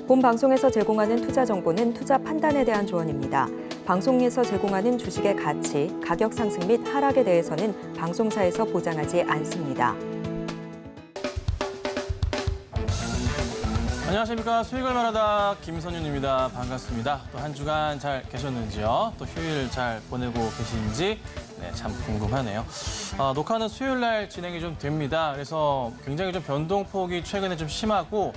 본 방송에서 제공하는 투자 정보는 투자 판단에 대한 조언입니다. 방송에서 제공하는 주식의 가치, 가격 상승 및 하락에 대해서는 방송사에서 보장하지 않습니다. 안녕하십니까. 수익을 말하다 김선윤입니다. 반갑습니다. 또 한 주간 잘 계셨는지요? 또 휴일 잘 보내고 계신지 참 궁금하네요. 녹화는 수요일 날 진행이 좀 됩니다. 그래서 굉장히 좀 변동폭이 최근에 좀 심하고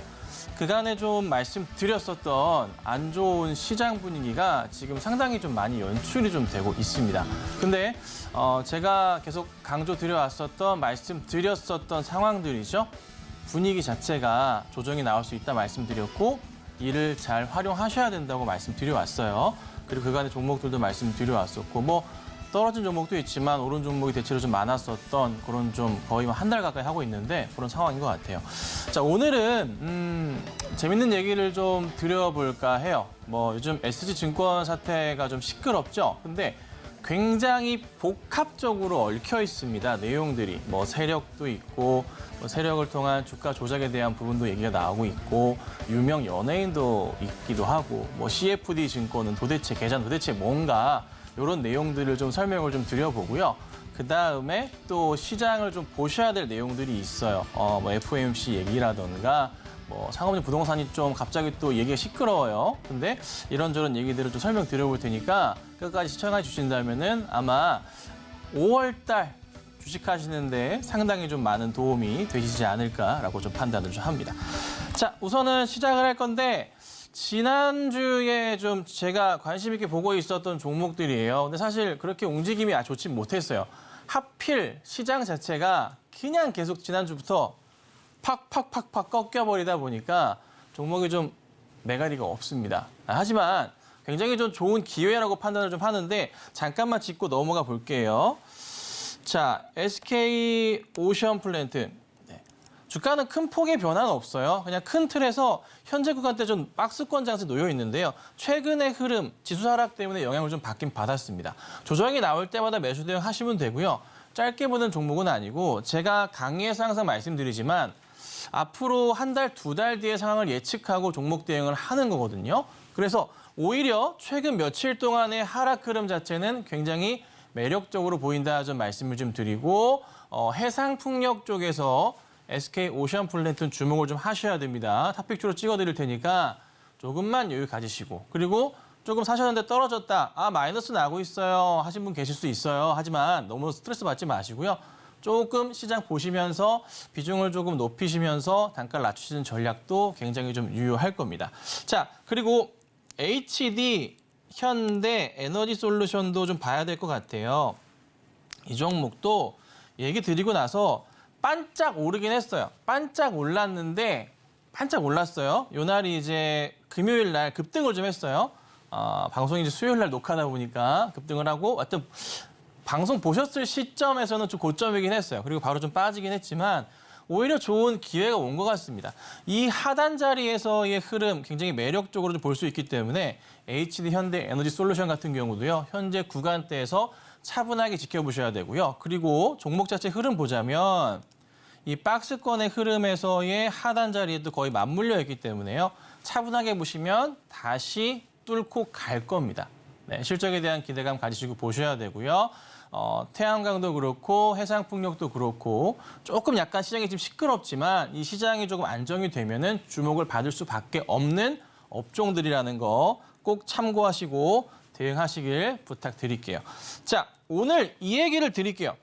그간에 좀 말씀드렸었던 안 좋은 시장 분위기가 지금 상당히 좀 많이 연출이 좀 되고 있습니다. 근데 제가 계속 강조드려왔었던 말씀드렸었던 상황들이죠. 분위기 자체가 조정이 나올 수 있다 말씀드렸고 이를 잘 활용하셔야 된다고 말씀드려왔어요. 그리고 그간의 종목들도 말씀드려왔었고 뭐 떨어진 종목도 있지만 오른 종목이 대체로 좀 많았었던 그런 좀 거의 한 달 가까이 하고 있는데 그런 상황인 것 같아요. 자, 오늘은 재밌는 얘기를 좀 드려볼까 해요. 뭐 요즘 SG증권 사태가 좀 시끄럽죠. 근데 굉장히 복합적으로 얽혀 있습니다. 내용들이 뭐 세력도 있고 뭐 세력을 통한 주가 조작에 대한 부분도 얘기가 나오고 있고 유명 연예인도 있기도 하고 뭐 CFD 증권은 도대체 계좌는 도대체 뭔가 이런 내용들을 좀 설명을 좀 드려보고요. 그 다음에 또 시장을 좀 보셔야 될 내용들이 있어요. 뭐 FOMC 얘기라던가 뭐 상업용 부동산이 좀 갑자기 또 얘기가 시끄러워요. 근데 이런저런 얘기들을 좀 설명드려볼 테니까 끝까지 시청해 주신다면은 아마 5월 달 주식하시는데 상당히 좀 많은 도움이 되시지 않을까라고 좀 판단을 좀 합니다. 자, 우선은 시작을 할 건데 지난주에 좀 제가 관심 있게 보고 있었던 종목들이에요. 근데 사실 그렇게 움직임이 좋지 못했어요. 하필 시장 자체가 그냥 계속 지난주부터 팍팍팍팍 꺾여버리다 보니까 종목이 좀 매가리가 없습니다. 하지만 굉장히 좀 좋은 기회라고 판단을 좀 하는데 잠깐만 짚고 넘어가 볼게요. 자, SK 오션플랜트. 주가는 큰 폭의 변화는 없어요. 그냥 큰 틀에서 현재 구간대 좀 박스권 장세에 놓여 있는데요. 최근의 흐름, 지수 하락 때문에 영향을 좀 받긴 받았습니다. 조정이 나올 때마다 매수 대응 하시면 되고요. 짧게 보는 종목은 아니고 제가 강의에서 항상 말씀드리지만 앞으로 한 달, 두 달 뒤의 상황을 예측하고 종목 대응을 하는 거거든요. 그래서 오히려 최근 며칠 동안의 하락 흐름 자체는 굉장히 매력적으로 보인다 좀 말씀을 좀 드리고 해상풍력 쪽에서 SK 오션플랜트는 주목을 좀 하셔야 됩니다. 탑픽주로 찍어드릴 테니까 조금만 여유 가지시고 그리고 조금 사셨는데 떨어졌다. 마이너스 나고 있어요. 하신 분 계실 수 있어요. 하지만 너무 스트레스 받지 마시고요. 조금 시장 보시면서 비중을 조금 높이시면서 단가를 낮추시는 전략도 굉장히 좀 유효할 겁니다. 자, 그리고 HD 현대 에너지 솔루션도 좀 봐야 될 것 같아요. 이 종목도 얘기 드리고 나서 반짝 오르긴 했어요. 반짝 올랐는데 반짝 올랐어요. 요 날이 이제 금요일 날 급등을 좀 했어요. 방송이 이제 수요일 날 녹화하다 보니까 급등을 하고 하여튼 방송 보셨을 시점에서는 좀 고점이긴 했어요. 그리고 바로 좀 빠지긴 했지만 오히려 좋은 기회가 온 것 같습니다. 이 하단 자리에서의 흐름 굉장히 매력적으로 좀 볼 수 있기 때문에 HD 현대 에너지 솔루션 같은 경우도요. 현재 구간대에서 차분하게 지켜보셔야 되고요. 그리고 종목 자체 흐름 보자면 이 박스권의 흐름에서의 하단 자리에도 거의 맞물려 있기 때문에요. 차분하게 보시면 다시 뚫고 갈 겁니다. 네, 실적에 대한 기대감 가지시고 보셔야 되고요. 태양광도 그렇고 해상풍력도 그렇고 조금 약간 시장이 지금 시끄럽지만 이 시장이 조금 안정이 되면은 주목을 받을 수밖에 없는 업종들이라는 거 꼭 참고하시고 대응하시길 부탁드릴게요. 자, 오늘 이 얘기를 드릴게요.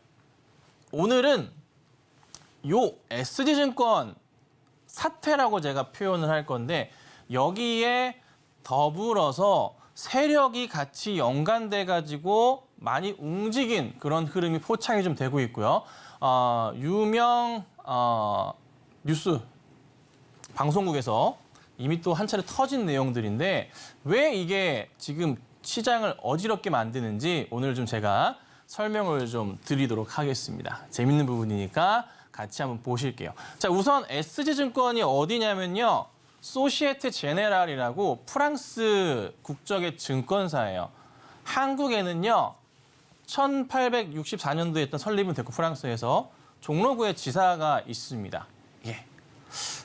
오늘은 요 SG증권 사태라고 제가 표현을 할 건데 여기에 더불어서 세력이 같이 연관돼 가지고 많이 움직인 그런 흐름이 포착이 좀 되고 있고요. 유명 뉴스 방송국에서 이미 또 한 차례 터진 내용들인데 왜 이게 지금 시장을 어지럽게 만드는지 오늘 좀 제가 설명을 좀 드리도록 하겠습니다. 재밌는 부분이니까 같이 한번 보실게요. 자, 우선 SG증권이 어디냐면요. 소시에테 제네랄이라고 프랑스 국적의 증권사예요. 한국에는요. 1864년도에 했던 설립은 됐고 프랑스에서 종로구에 지사가 있습니다. 예.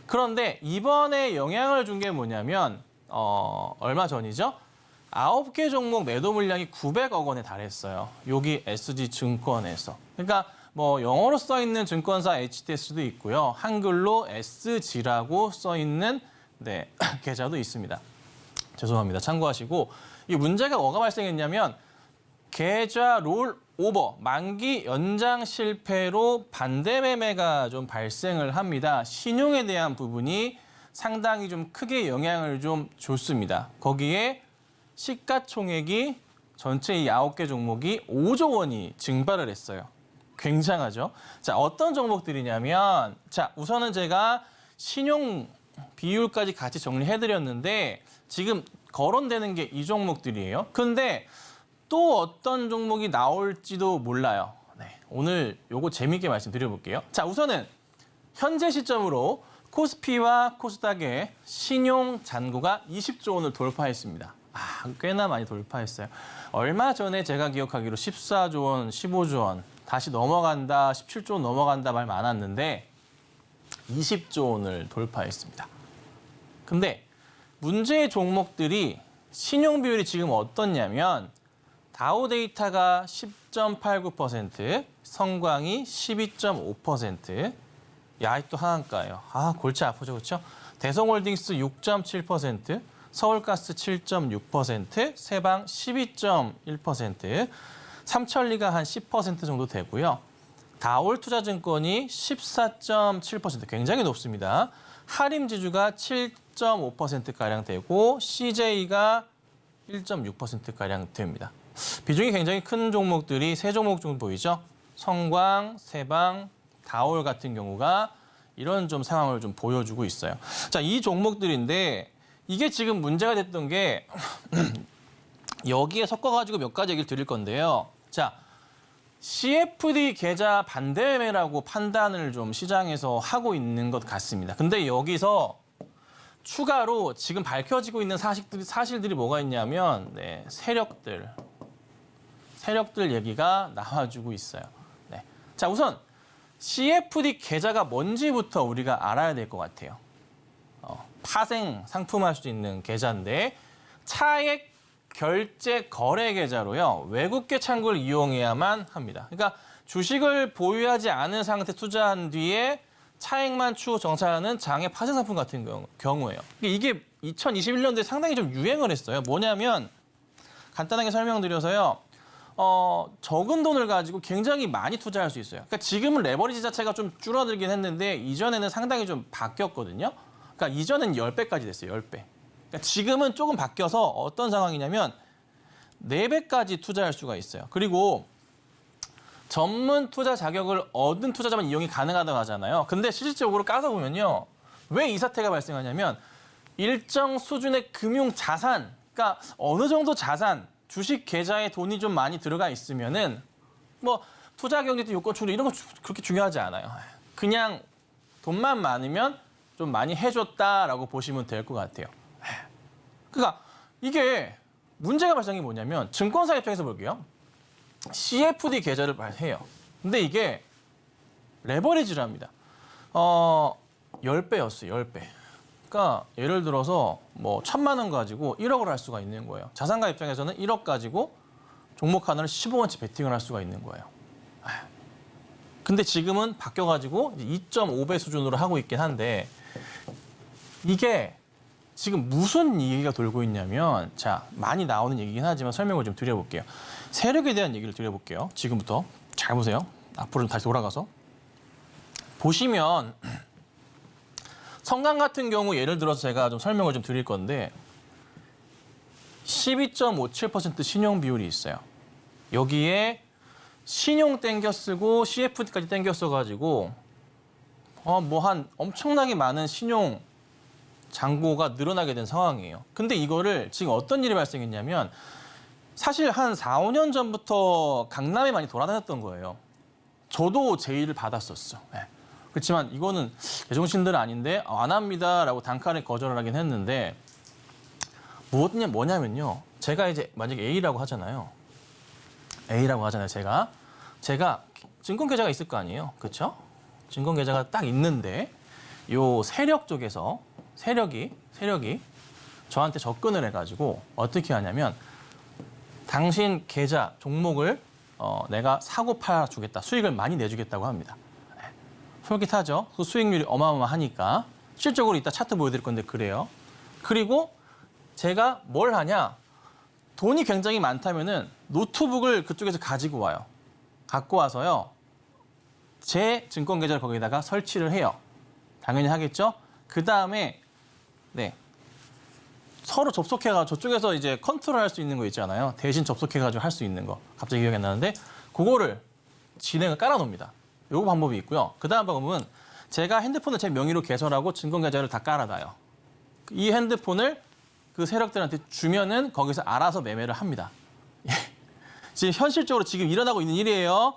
그런데 이번에 영향을 준 게 뭐냐면 얼마 전이죠? 9개 종목 매도 물량이 900억 원에 달했어요. 여기 SG증권에서. 그러니까 뭐 영어로 써 있는 증권사 HTS도 있고요. 한글로 SG라고 써 있는 네, 계좌도 있습니다. 죄송합니다. 참고하시고 이 문제가 뭐가 발생했냐면 계좌 롤오버, 만기 연장 실패로 반대 매매가 좀 발생을 합니다. 신용에 대한 부분이 상당히 좀 크게 영향을 좀 줬습니다. 거기에 시가총액이 전체 이 9개 종목이 5조 원이 증발을 했어요. 굉장하죠? 자, 어떤 종목들이냐면 자, 우선은 제가 신용 비율까지 같이 정리해드렸는데 지금 거론되는 게 이 종목들이에요. 근데 또 어떤 종목이 나올지도 몰라요. 네, 오늘 요거 재미있게 말씀드려볼게요. 자, 우선은 현재 시점으로 코스피와 코스닥의 신용 잔고가 20조 원을 돌파했습니다. 꽤나 많이 돌파했어요. 얼마 전에 제가 기억하기로 14조 원, 15조 원, 다시 넘어간다, 17조 원 넘어간다 말 많았는데 20조 원을 돌파했습니다. 근데 문제의 종목들이 신용 비율이 지금 어떻냐면 다우데이터가 10.89%, 성광이 12.5%, 야익도 하한가예요. 골치 아프죠, 그렇죠? 대성홀딩스 6.7%, 서울가스 7.6%, 세방 12.1%, 삼천리가 한 10% 정도 되고요. 다올투자증권이 14.7%, 굉장히 높습니다. 하림지주가 7.5%가량 되고 CJ가 1.6%가량 됩니다. 비중이 굉장히 큰 종목들이 세 종목 정도 보이죠? 성광, 세방, 다올 같은 경우가 이런 좀 상황을 좀 보여주고 있어요. 자, 이 종목들인데 이게 지금 문제가 됐던 게 여기에 섞어가지고 몇 가지 얘기를 드릴 건데요. 자, CFD 계좌 반대매매라고 판단을 좀 시장에서 하고 있는 것 같습니다. 근데 여기서 추가로 지금 밝혀지고 있는 사실들이 뭐가 있냐면 네, 세력들 얘기가 나와주고 있어요. 네. 자, 우선 CFD 계좌가 뭔지부터 우리가 알아야 될 것 같아요. 파생 상품할 수 있는 계좌인데 차액 결제 거래 계좌로요. 외국계 창구를 이용해야만 합니다. 그러니까 주식을 보유하지 않은 상태 투자한 뒤에 차액만 추후 정산하는 장외 파생 상품 같은 경우예요. 이게 2021년도에 상당히 좀 유행을 했어요. 뭐냐면 간단하게 설명드려서요. 적은 돈을 가지고 굉장히 많이 투자할 수 있어요. 그러니까 지금은 레버리지 자체가 좀 줄어들긴 했는데 이전에는 상당히 좀 바뀌었거든요. 그러니까 이전엔 10배까지 됐어요. 10배. 그러니까 지금은 조금 바뀌어서 어떤 상황이냐면 4배까지 투자할 수가 있어요. 그리고 전문 투자 자격을 얻은 투자자만 이용이 가능하다고 하잖아요. 근데 실질적으로 까서 보면요. 왜 이 사태가 발생하냐면 일정 수준의 금융 자산, 그러니까 어느 정도 자산, 주식 계좌에 돈이 좀 많이 들어가 있으면은 뭐 투자 경제도 요건 충족 이런 거 그렇게 중요하지 않아요. 그냥 돈만 많으면 좀 많이 해줬다라고 보시면 될 것 같아요. 그러니까 이게 문제가 발생이 뭐냐면 증권사 입장에서 볼게요. CFD 계좌를 발해요. 근데 이게 레버리지를 합니다. 10배였어요. 10배. 그러니까 예를 들어서 뭐 1,000만 원 가지고 1억을 할 수가 있는 거예요. 자산가 입장에서는 1억 가지고 종목 하나를 15원치 베팅을 할 수가 있는 거예요. 근데 지금은 바뀌어가지고 2.5배 수준으로 하고 있긴 한데 이게 지금 무슨 얘기가 돌고 있냐면 자, 많이 나오는 얘기긴 하지만 설명을 좀 드려볼게요. 세력에 대한 얘기를 드려볼게요. 지금부터 잘 보세요. 앞으로 다시 돌아가서 보시면 성강 같은 경우 예를 들어서 제가 좀 설명을 좀 드릴 건데 12.57% 신용 비율이 있어요. 여기에 신용 땡겨 쓰고 CFD까지 땡겨 써가지고 뭐 한 엄청나게 많은 신용 잔고가 늘어나게 된 상황이에요. 근데 이거를 지금 어떤 일이 발생했냐면 사실 한 4, 5년 전부터 강남에 많이 돌아다녔던 거예요. 저도 제의를 받았었어. 네. 그렇지만 이거는 제정신들은 아닌데 안 합니다라고 단칼에 거절을 하긴 했는데 뭐냐면요. 제가 이제 만약에 A라고 하잖아요. A라고 하잖아요. 제가 증권 계좌가 있을 거 아니에요. 그렇죠? 증권 계좌가 딱 있는데 요 세력 쪽에서 세력이 저한테 접근을 해가지고 어떻게 하냐면 당신 계좌 종목을 내가 사고 팔아주겠다. 수익을 많이 내주겠다고 합니다. 솔깃하죠? 그 수익률이 어마어마하니까. 실적으로 이따 차트 보여드릴 건데 그래요. 그리고 제가 뭘 하냐. 돈이 굉장히 많다면은 노트북을 그쪽에서 가지고 와요. 갖고 와서요. 제 증권 계좌를 거기다가 설치를 해요. 당연히 하겠죠? 그 다음에 네. 서로 접속해가지고 저쪽에서 이제 컨트롤할 수 있는 거 있잖아요. 대신 접속해가지고 할 수 있는 거. 갑자기 기억이 안 나는데 그거를 진행을 깔아놓습니다. 요거 방법이 있고요. 그 다음 방법은 제가 핸드폰을 제 명의로 개설하고 증권 계좌를 다 깔아놔요. 이 핸드폰을 그 세력들한테 주면은 거기서 알아서 매매를 합니다. 지금 현실적으로 지금 일어나고 있는 일이에요.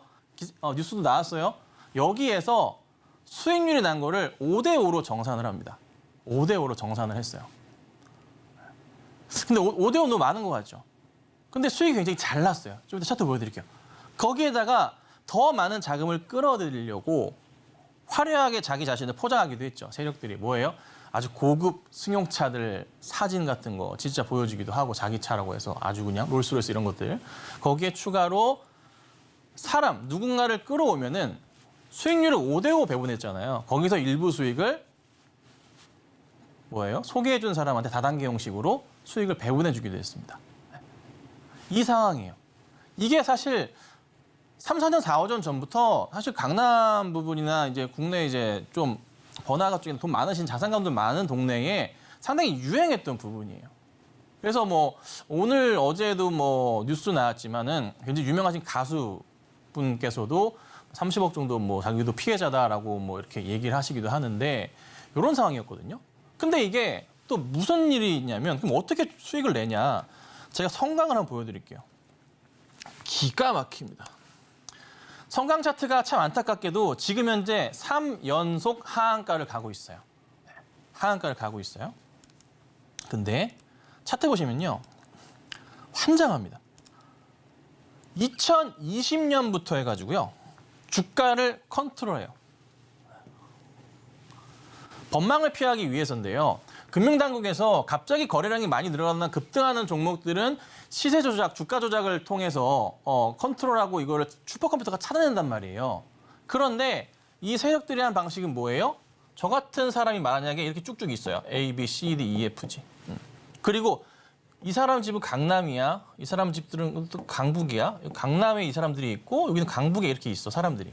뉴스도 나왔어요. 여기에서 수익률이 난 거를 5대5로 정산을 합니다. 5대5로 정산을 했어요. 근데 5대5 너무 많은 것 같죠? 근데 수익이 굉장히 잘 났어요. 좀 이따 차트 보여드릴게요. 거기에다가 더 많은 자금을 끌어들이려고 화려하게 자기 자신을 포장하기도 했죠. 세력들이 뭐예요? 아주 고급 승용차들 사진 같은 거 진짜 보여주기도 하고 자기 차라고 해서 아주 그냥 롤스로이스 이런 것들. 거기에 추가로 사람, 누군가를 끌어오면은 수익률을 5대5 배분했잖아요. 거기서 일부 수익을 뭐예요? 소개해준 사람한테 다단계 형식으로 수익을 배분해주기도 했습니다. 이 상황이에요. 이게 사실 3, 4년, 4, 5년 전부터 사실 강남 부분이나 이제 국내 이제 좀 번화가 쪽에 돈 많으신 자산가들 많은 동네에 상당히 유행했던 부분이에요. 그래서 뭐 오늘 어제도 뭐 뉴스 나왔지만은 굉장히 유명하신 가수분께서도 30억 정도 뭐 자기도 피해자다라고 뭐 이렇게 얘기를 하시기도 하는데 이런 상황이었거든요. 근데 이게 또 무슨 일이 있냐면 그럼 어떻게 수익을 내냐? 제가 성강을 한번 보여드릴게요. 기가 막힙니다. 성강 차트가 참 안타깝게도 지금 현재 3연속 하한가를 가고 있어요. 하한가를 가고 있어요. 근데 차트 보시면요. 환장합니다. 2020년부터 해가지고요. 주가를 컨트롤해요. 법망을 피하기 위해서인데요. 금융당국에서 갑자기 거래량이 많이 늘어나는 급등하는 종목들은 시세 조작, 주가 조작을 통해서 컨트롤하고 이거를 슈퍼컴퓨터가 찾아낸단 말이에요. 그런데 이 세력들이 한 방식은 뭐예요? 저 같은 사람이 만약에 이렇게 쭉쭉 있어요. A, B, C, D, E, F, G. 그리고 이 사람 집은 강남이야. 이 사람 집들은 또 강북이야. 강남에 이 사람들이 있고 여기는 강북에 이렇게 있어, 사람들이.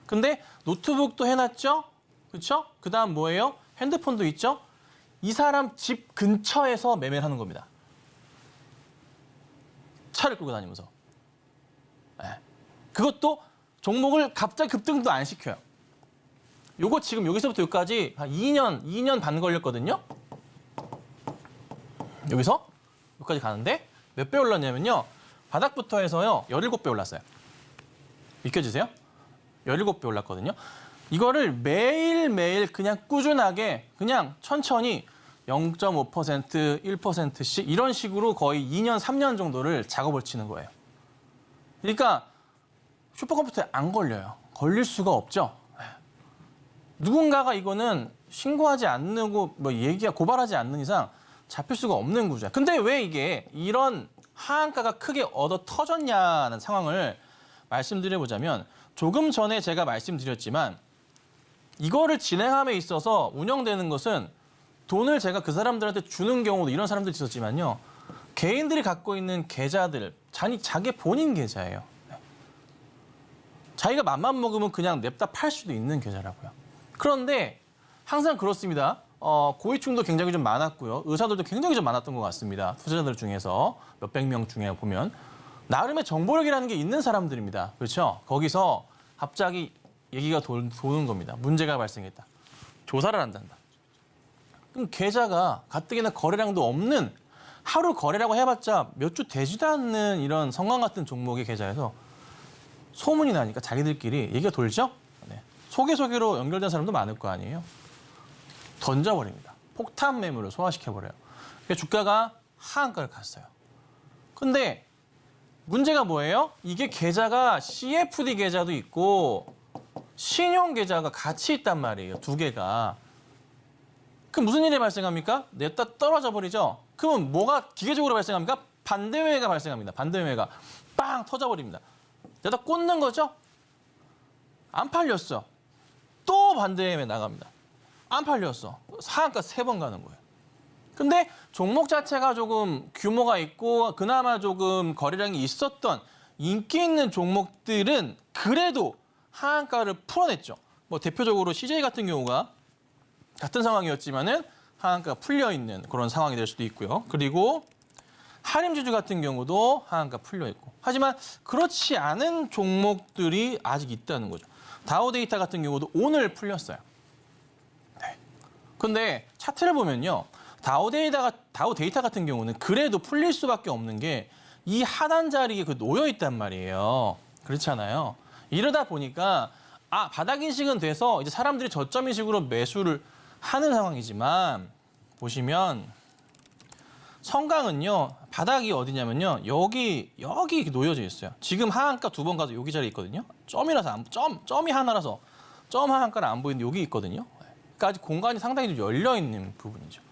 근데 노트북도 해놨죠? 그렇죠? 그다음 뭐예요? 핸드폰도 있죠? 이 사람 집 근처에서 매매를 하는 겁니다. 차를 끌고 다니면서. 네. 그것도 종목을 갑자기 급등도 안 시켜요. 요거 지금 여기서부터 여기까지 한 2년 반 걸렸거든요. 여기서 여기까지 가는데 몇 배 올랐냐면요. 바닥부터 해서요. 17배 올랐어요. 믿겨지세요? 17배 올랐거든요. 이거를 매일매일 그냥 꾸준하게 그냥 천천히 0.5%, 1%씩 이런 식으로 거의 2년, 3년 정도를 작업을 치는 거예요. 그러니까 슈퍼컴퓨터에 안 걸려요. 걸릴 수가 없죠. 누군가가 이거는 신고하지 않고 뭐 고발하지 않는 이상 잡힐 수가 없는 구조야. 근데 왜 이게 이런 하한가가 크게 얻어 터졌냐는 상황을 말씀드려보자면 조금 전에 제가 말씀드렸지만 이거를 진행함에 있어서 운영되는 것은 돈을 제가 그 사람들한테 주는 경우도 이런 사람들이 있었지만요. 개인들이 갖고 있는 계좌들, 자기 본인 계좌예요. 자기가 맘만 먹으면 그냥 냅다 팔 수도 있는 계좌라고요. 그런데 항상 그렇습니다. 고위층도 굉장히 좀 많았고요. 의사들도 굉장히 좀 많았던 것 같습니다. 투자자들 중에서 몇백 명 중에 보면 나름의 정보력이라는 게 있는 사람들입니다. 그렇죠? 거기서 갑자기 얘기가 도는 겁니다. 문제가 발생했다. 조사를 한단다. 그럼 계좌가 가뜩이나 거래량도 없는 하루 거래라고 해봤자 몇 주 되지도 않는 이런 성광 같은 종목의 계좌에서 소문이 나니까 자기들끼리 얘기가 돌죠? 네. 소개로 연결된 사람도 많을 거 아니에요. 던져버립니다. 폭탄 매물을 소화시켜버려요. 그러니까 주가가 하한가를 갔어요. 근데 문제가 뭐예요? 이게 계좌가 CFD 계좌도 있고 신용 계좌가 같이 있단 말이에요. 두 개가. 그럼 무슨 일이 발생합니까? 냈다 떨어져 버리죠. 그러면 뭐가 기계적으로 발생합니까? 반대매매가 발생합니다. 반대매매가 빵 터져버립니다. 냈다 꽂는 거죠? 안 팔렸어. 또 반대매매 나갑니다. 안 팔렸어. 하한가 3번 가는 거예요. 근데 종목 자체가 조금 규모가 있고 그나마 조금 거래량이 있었던 인기 있는 종목들은 그래도 하한가를 풀어냈죠. 뭐 대표적으로 CJ 같은 경우가 같은 상황이었지만은 하한가가 풀려 있는 그런 상황이 될 수도 있고요. 그리고 하림주주 같은 경우도 하한가 풀려 있고. 하지만 그렇지 않은 종목들이 아직 있다는 거죠. 다우데이터 같은 경우도 오늘 풀렸어요. 네. 근데 차트를 보면요. 다우데이터 같은 경우는 그래도 풀릴 수밖에 없는 게 이 하단 자리에 놓여 있단 말이에요. 그렇잖아요. 이러다 보니까 바닥 인식은 돼서 이제 사람들이 저점 인식으로 매수를 하는 상황이지만 보시면 성강은요. 바닥이 어디냐면요. 여기 이렇게 놓여져 있어요. 지금 하한가 2번 가서 여기 자리에 있거든요. 점이 하나라서 점 하한가를 안 보이는데 여기 있거든요. 그러니까 아직 공간이 상당히 좀 열려 있는 부분이죠.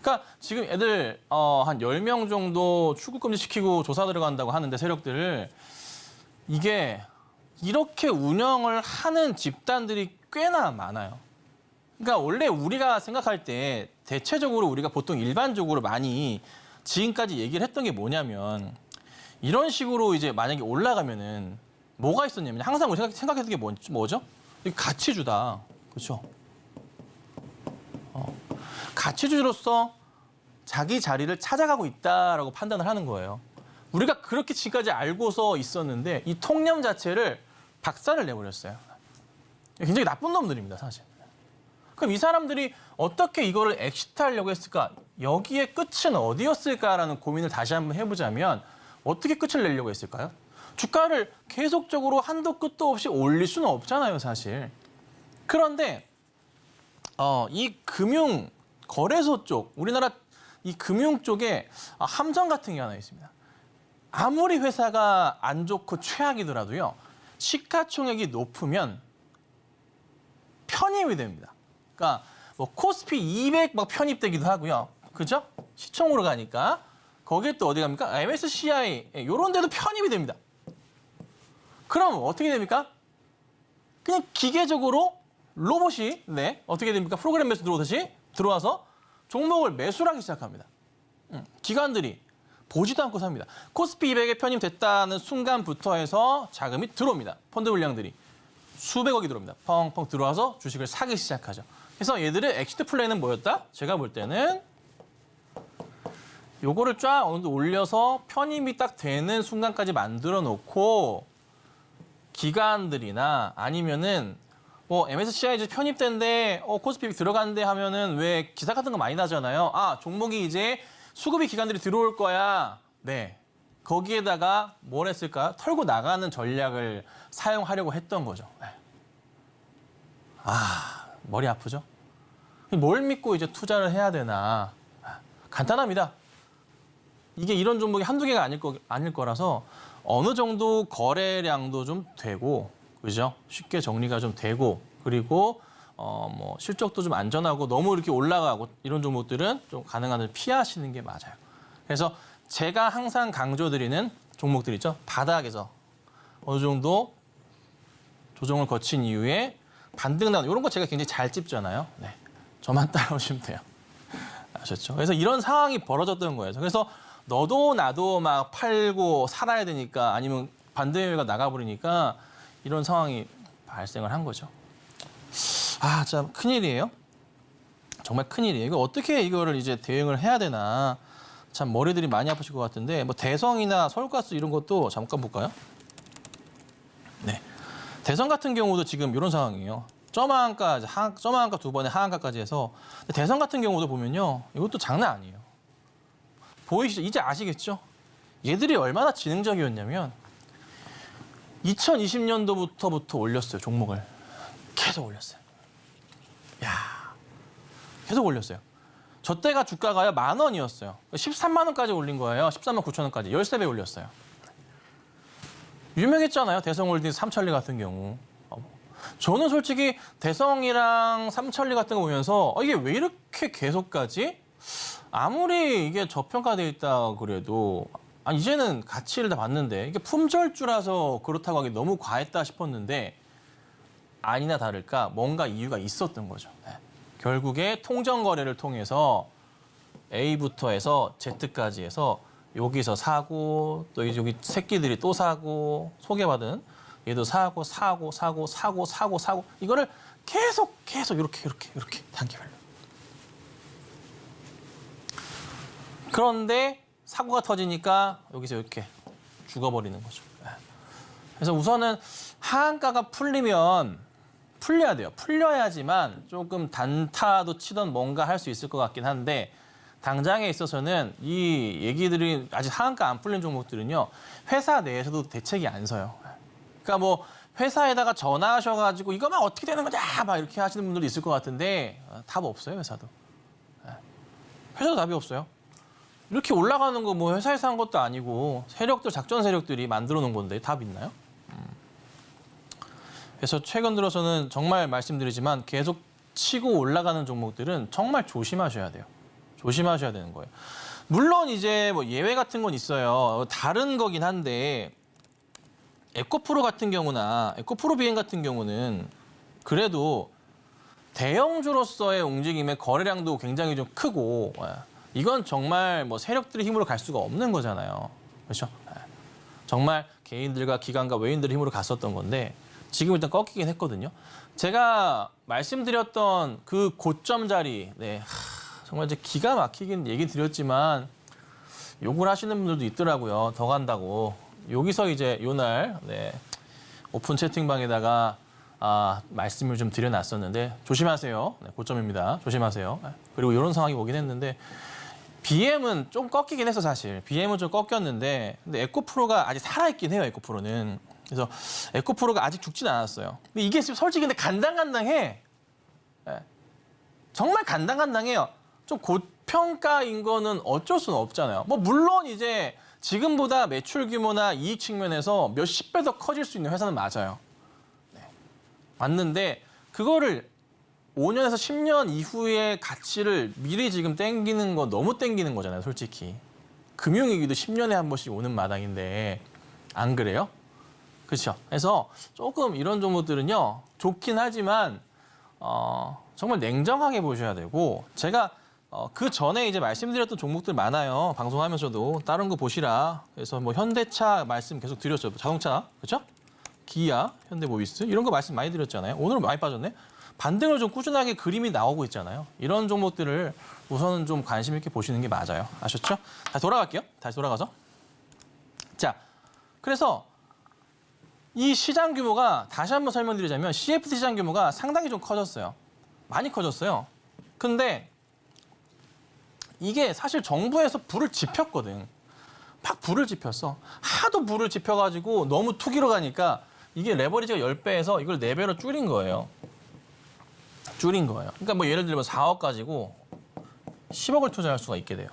그러니까 지금 애들 한 10명 정도 출국금지 시키고 조사 들어간다고 하는데 세력들을 이게 이렇게 운영을 하는 집단들이 꽤나 많아요. 그러니까 원래 우리가 생각할 때 대체적으로 우리가 보통 일반적으로 많이 지금까지 얘기를 했던 게 뭐냐면 이런 식으로 이제 만약에 올라가면은 뭐가 있었냐면 항상 우리가 생각했던 게 뭐죠? 가치주다. 그렇죠? 가치주로서 자기 자리를 찾아가고 있다라고 판단을 하는 거예요. 우리가 그렇게 지금까지 알고서 있었는데 이 통념 자체를 박살을 내버렸어요. 굉장히 나쁜 놈들입니다, 사실. 그럼 이 사람들이 어떻게 이거를 엑시트하려고 했을까? 여기에 끝은 어디였을까라는 고민을 다시 한번 해보자면 어떻게 끝을 내려고 했을까요? 주가를 계속적으로 한도 끝도 없이 올릴 수는 없잖아요, 사실. 그런데 이 금융 거래소 쪽, 우리나라 이 금융 쪽에 함정 같은 게 하나 있습니다. 아무리 회사가 안 좋고 최악이더라도요. 시가총액이 높으면 편입이 됩니다. 그러니까 뭐 코스피 200 막 편입되기도 하고요. 그죠? 시총으로 가니까 거기에 또 어디 갑니까? MSCI 이런 데도 편입이 됩니다. 그럼 어떻게 됩니까? 그냥 기계적으로 로봇이 어떻게 됩니까? 프로그램 매수 들어오듯이 들어와서 종목을 매수를 하기 시작합니다. 기관들이 보지도 않고 삽니다. 코스피 200에 편입됐다는 순간부터 해서 자금이 들어옵니다. 펀드 물량들이 수백억이 들어옵니다. 펑펑 들어와서 주식을 사기 시작하죠. 그래서 얘들의 엑시트 플레이는 뭐였다? 제가 볼 때는 요거를 쫙 어느 정도 올려서 편입이 딱 되는 순간까지 만들어 놓고 기관들이나 아니면은 뭐 MSCI 이제 편입된데 코스피 들어간대 하면은 왜 기사 같은 거 많이 나잖아요. 종목이 이제 수급이 기관들이 들어올 거야. 네. 거기에다가 뭘 했을까? 털고 나가는 전략을 사용하려고 했던 거죠. 네. 머리 아프죠? 뭘 믿고 이제 투자를 해야 되나? 간단합니다. 이게 이런 종목이 한두 개가 아닐 거라서 어느 정도 거래량도 좀 되고, 그죠? 쉽게 정리가 좀 되고, 그리고 뭐 실적도 좀 안전하고 너무 이렇게 올라가고 이런 종목들은 좀 가능한 한 피하시는 게 맞아요. 그래서 제가 항상 강조드리는 종목들 있죠. 바닥에서 어느 정도 조정을 거친 이후에 반등 나오는 이런 거 제가 굉장히 잘 찝잖아요. 네. 저만 따라오시면 돼요. 아셨죠? 그래서 이런 상황이 벌어졌던 거예요. 그래서 너도 나도 막 팔고 살아야 되니까 아니면 반대가 나가버리니까 이런 상황이 발생을 한 거죠. 참 큰일이에요. 정말 큰일이에요. 이거 어떻게 이거를 이제 대응을 해야 되나. 참 머리들이 많이 아프실 것 같은데 뭐 대성이나 서울가스 이런 것도 잠깐 볼까요? 네. 대성 같은 경우도 지금 이런 상황이에요. 점하한가 2번에 하한가까지 해서 대성 같은 경우도 보면요. 이것도 장난 아니에요. 보이시죠? 이제 아시겠죠? 얘들이 얼마나 지능적이었냐면 2020년도부터 올렸어요, 종목을. 계속 올렸어요. 야, 계속 올렸어요. 저 때가 주가가요 10,000원이었어요. 13만 원까지 올린 거예요. 13만 9천 원까지 13배 올렸어요. 유명했잖아요. 대성홀딩 삼천리 같은 경우. 저는 솔직히 대성이랑 삼천리 같은 거 보면서 이게 왜 이렇게 계속 가지? 아무리 이게 저평가돼 있다 그래도 이제는 가치를 다 봤는데 이게 품절주라서 그렇다고 하기 너무 과했다 싶었는데 아니나 다를까 뭔가 이유가 있었던 거죠. 네. 결국에 통정 거래를 통해서 A부터 해서 Z까지 해서 여기서 사고 또 여기 새끼들이 또 사고 소개받은 얘도 사고 이거를 계속 이렇게 단계별로. 그런데 사고가 터지니까 여기서 이렇게 죽어버리는 거죠. 그래서 우선은 하한가가 풀려야 돼요. 풀려야지만 조금 단타도 치던 뭔가 할 수 있을 것 같긴 한데 당장에 있어서는 이 얘기들이 아직 하한가 안 풀린 종목들은요. 회사 내에서도 대책이 안 서요. 그러니까 뭐 회사에다가 전화하셔가지고 이거만 어떻게 되는 거냐 막 이렇게 하시는 분들도 있을 것 같은데 답 없어요. 회사도. 회사도 답이 없어요. 이렇게 올라가는 거 뭐 회사에서 한 것도 아니고 세력들 작전 세력들이 만들어 놓은 건데 답 있나요? 그래서 최근 들어서는 정말 말씀드리지만 계속 치고 올라가는 종목들은 정말 조심하셔야 돼요. 조심하셔야 되는 거예요. 물론 이제 뭐 예외 같은 건 있어요. 다른 거긴 한데 에코프로 같은 경우나 에코프로 비행 같은 경우는 그래도 대형주로서의 움직임의 거래량도 굉장히 좀 크고 이건 정말 뭐 세력들의 힘으로 갈 수가 없는 거잖아요. 그렇죠? 정말 개인들과 기관과 외인들의 힘으로 갔었던 건데 지금 일단 꺾이긴 했거든요. 제가 말씀드렸던 그 고점 자리, 정말 이제 기가 막히긴 얘기 드렸지만 욕을 하시는 분들도 있더라고요. 더 간다고. 여기서 이제 요날 오픈 채팅방에다가 말씀을 좀 드려놨었는데 조심하세요. 고점입니다. 조심하세요. 그리고 이런 상황이 오긴 했는데 BM은 좀 꺾이긴 했어 사실. BM은 좀 꺾였는데 근데 에코프로가 아직 살아있긴 해요. 에코프로는. 그래서 에코프로가 아직 죽진 않았어요. 근데 이게 솔직히 근데 간당간당해. 정말 간당간당해요. 좀 고평가인 거는 어쩔 수는 없잖아요. 뭐 물론 이제 지금보다 매출 규모나 이익 측면에서 몇십 배 더 커질 수 있는 회사는 맞아요. 맞는데 그거를 5년에서 10년 이후의 가치를 미리 지금 땡기는 거 너무 땡기는 거잖아요, 솔직히. 금융위기도 10년에 한 번씩 오는 마당인데 안 그래요? 그렇죠. 그래서 조금 이런 종목들은요, 좋긴 하지만 정말 냉정하게 보셔야 되고 제가 그 전에 이제 말씀드렸던 종목들 많아요. 방송하면서도 다른 거 보시라. 그래서 뭐 현대차 말씀 계속 드렸죠. 자동차, 그렇죠? 기아, 현대모비스 이런 거 말씀 많이 드렸잖아요. 오늘 많이 빠졌네. 반등을 좀 꾸준하게 그림이 나오고 있잖아요. 이런 종목들을 우선은 좀 관심 있게 보시는 게 맞아요. 아셨죠? 다시 돌아갈게요. 다시 돌아가서. 자, 그래서 이 시장 규모가 다시 한번 설명드리자면 CFD 시장 규모가 상당히 좀 커졌어요. 많이 커졌어요. 근데 이게 사실 정부에서 불을 지폈거든. 막 불을 지폈어. 하도 불을 지펴가지고 너무 투기로 가니까 이게 레버리지가 10배에서 이걸 4배로 줄인 거예요. 줄인 거예요. 그러니까 뭐 예를 들면 4억 가지고 10억을 투자할 수가 있게 돼요.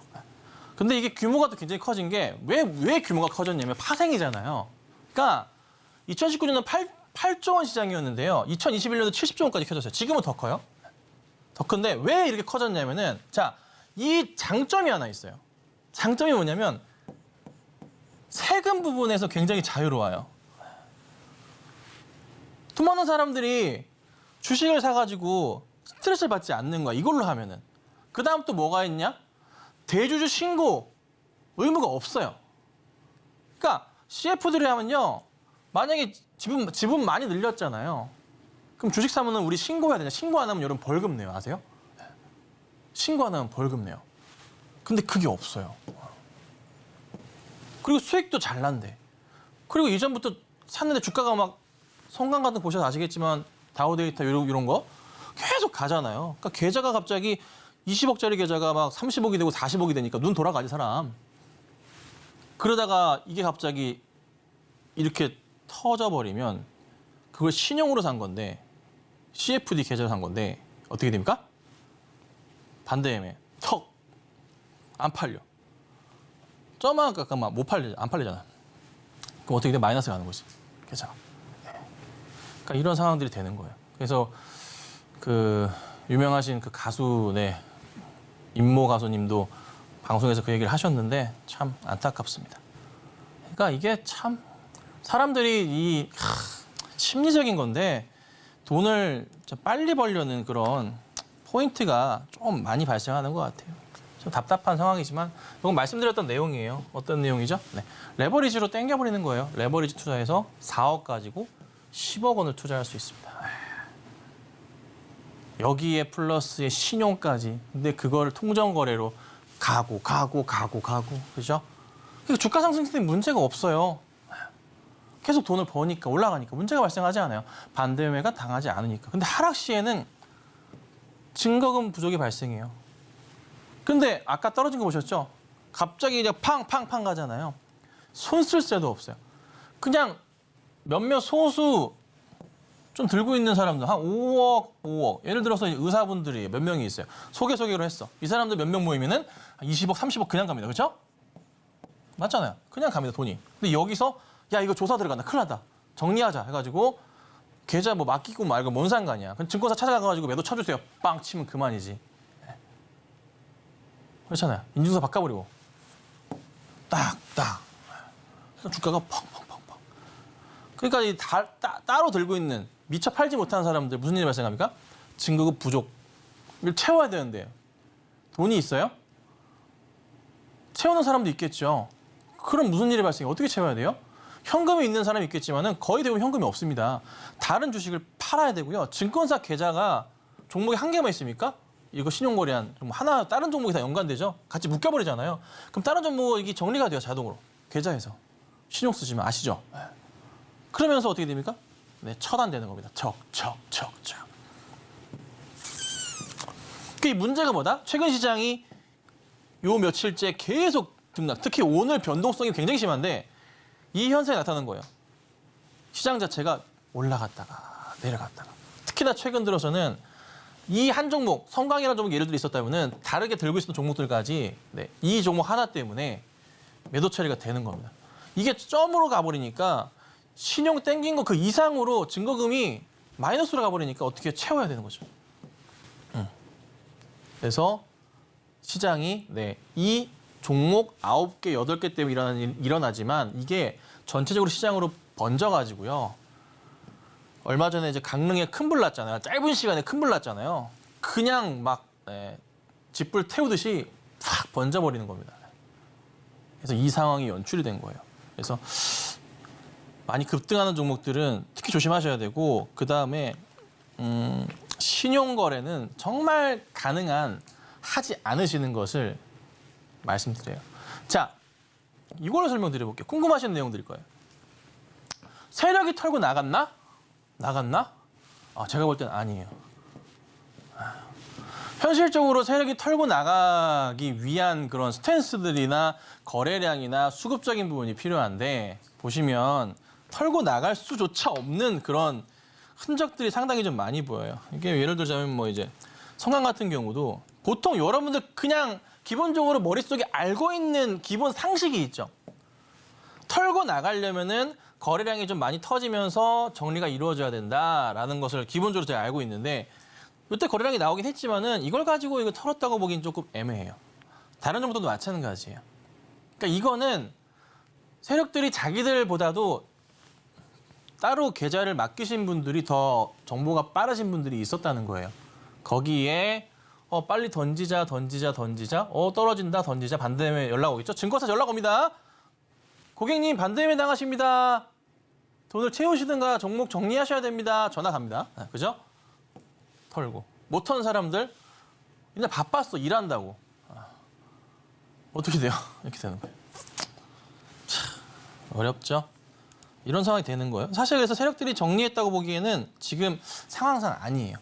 근데 이게 규모가 또 굉장히 커진 게 왜 규모가 커졌냐면 파생이잖아요. 그러니까 2019년은 8조 원 시장이었는데요. 2021년도 70조 원까지 커졌어요. 지금은 더 커요. 더 큰데 왜 이렇게 커졌냐면은 자, 이 장점이 하나 있어요. 장점이 뭐냐면 세금 부분에서 굉장히 자유로워요. 돈 많은 사람들이 주식을 사가지고 스트레스를 받지 않는 거야. 이걸로 하면은. 그 다음 또 뭐가 있냐? 대주주 신고 의무가 없어요. 그러니까 CF들이 하면요. 만약에 지분 많이 늘렸잖아요. 그럼 주식 사면은 우리 신고해야 되냐? 신고 안 하면 여러분 벌금 내요. 아세요? 신고 안 하면 벌금 내요. 근데 그게 없어요. 그리고 수익도 잘 난대. 그리고 이전부터 샀는데 주가가 막 성강 같은 거 보셔서 아시겠지만 다우데이터 이런 거 계속 가잖아요. 그러니까 계좌가 갑자기 20억짜리 계좌가 막 30억이 되고 40억이 되니까 눈 돌아가지 사람. 그러다가 이게 갑자기 이렇게 터져버리면 그걸 신용으로 산 건데 CFD 계좌를 산 건데 어떻게 됩니까? 반대 매매 턱 안 팔려. 저만 잠깐만 못 팔려 안 팔리잖아. 그럼 어떻게 돼? 마이너스 가는 거지 계좌가. 그러니까 이런 상황들이 되는 거예요. 그래서 그 유명하신 그 가수 임모 가수님도 방송에서 그 얘기를 하셨는데 참 안타깝습니다. 그러니까 이게 참 사람들이 이 심리적인 건데 돈을 좀 빨리 벌려는 그런 포인트가 좀 많이 발생하는 것 같아요. 좀 답답한 상황이지만 이건 말씀드렸던 내용이에요. 어떤 내용이죠? 네. 레버리지로 땡겨버리는 거예요. 레버리지 투자해서 4억 가지고 10억 원을 투자할 수 있습니다. 여기에 플러스에 신용까지. 근데 그거를 통정거래로 가고. 그죠? 그러니까 주가 상승 때 문제가 없어요. 계속 돈을 버니까 올라가니까 문제가 발생하지 않아요. 반대매매가 당하지 않으니까. 근데 하락 시에는 증거금 부족이 발생해요. 근데 아까 떨어진 거 보셨죠? 갑자기 이제 팡팡팡 가잖아요. 손 쓸 새도 없어요. 그냥 몇몇 소수 좀 들고 있는 사람들 한 5억. 예를 들어서 의사분들이 몇 명이 있어요. 소개로 했어. 이 사람들 몇 명 모이면은 20억, 30억 그냥 갑니다. 그렇죠? 맞잖아요. 그냥 갑니다, 돈이. 근데 여기서 야, 이거 조사 들어간다. 큰일 났다. 정리하자 해가지고 계좌 뭐 맡기고 말고 뭔 상관이야. 그럼 증권사 찾아가가지고 매도 쳐주세요. 빵 치면 그만이지. 그렇잖아요. 인증서 바꿔버리고 딱. 그래서 주가가 펑펑펑펑. 그러니까 이 따로 들고 있는 미처 팔지 못한 사람들 무슨 일이 발생합니까? 증거금 부족을 채워야 되는데 돈이 있어요? 채우는 사람도 있겠죠. 그럼 무슨 일이 발생해요? 어떻게 채워야 돼요? 현금이 있는 사람이 있겠지만은 거의 대부분 현금이 없습니다. 다른 주식을 팔아야 되고요. 증권사 계좌가 종목이 한 개만 있습니까? 이거 신용거래한 하나 다른 종목이 다 연관되죠. 같이 묶여버리잖아요. 그럼 다른 종목이 정리가 돼요, 자동으로 계좌에서. 신용 쓰시면 아시죠? 그러면서 어떻게 됩니까? 네, 처단되는 겁니다. 척. 그 문제가 뭐다? 최근 시장이 요 며칠째 계속 등락. 특히 오늘 변동성이 굉장히 심한데 이 현상이 나타나는 거예요. 시장 자체가 올라갔다가 내려갔다가. 특히나 최근 들어서는 이 한 종목, 성강이라는 종목 예를 들어 있었다면은 다르게 들고 있었던 종목들까지 이 종목 하나 때문에 매도 처리가 되는 겁니다. 이게 점으로 가버리니까 신용 땡긴 거 그 이상으로 증거금이 마이너스로 가버리니까 어떻게 채워야 되는 거죠. 그래서 시장이 이 종목 9개, 8개 때문에 일어나지만 이게 전체적으로 시장으로 번져가지고요. 얼마 전에 이제 강릉에 큰 불 났잖아요. 짧은 시간에 큰 불 났잖아요. 그냥 막 집불 태우듯이 확 번져버리는 겁니다. 그래서 이 상황이 연출이 된 거예요. 그래서 많이 급등하는 종목들은 특히 조심하셔야 되고 그다음에 신용거래는 정말 가능한 하지 않으시는 것을 말씀드려요. 자, 이걸로 설명드려볼게요. 궁금하신 내용들일 거예요. 세력이 털고 나갔나? 제가 볼 때는 아니에요. 현실적으로 세력이 털고 나가기 위한 그런 스탠스들이나 거래량이나 수급적인 부분이 필요한데 보시면 털고 나갈 수조차 없는 그런 흔적들이 상당히 좀 많이 보여요. 이게 예를 들자면 뭐 이제 성강 같은 경우도 보통 여러분들 그냥 기본적으로 머릿속에 알고 있는 기본 상식이 있죠. 털고 나가려면은 거래량이 좀 많이 터지면서 정리가 이루어져야 된다라는 것을 기본적으로 제가 알고 있는데 이때 거래량이 나오긴 했지만은 이걸 가지고 이거 털었다고 보기엔 조금 애매해요. 다른 정도도 마찬가지예요. 그러니까 이거는 세력들이 자기들보다도 따로 계좌를 맡기신 분들이 더 정보가 빠르신 분들이 있었다는 거예요. 거기에 빨리 던지자. 떨어진다, 던지자. 반대매매 연락 오겠죠? 증권사 연락 옵니다. 고객님 반대매매 당하십니다. 돈을 채우시든가 종목 정리하셔야 됩니다. 전화 갑니다. 그죠? 털고. 못 턴 사람들 그냥 바빴어. 일한다고. 어떻게 돼요? 이렇게 되는 거예요. 참, 어렵죠? 이런 상황이 되는 거예요. 사실 그래서 세력들이 정리했다고 보기에는 지금 상황상 아니에요.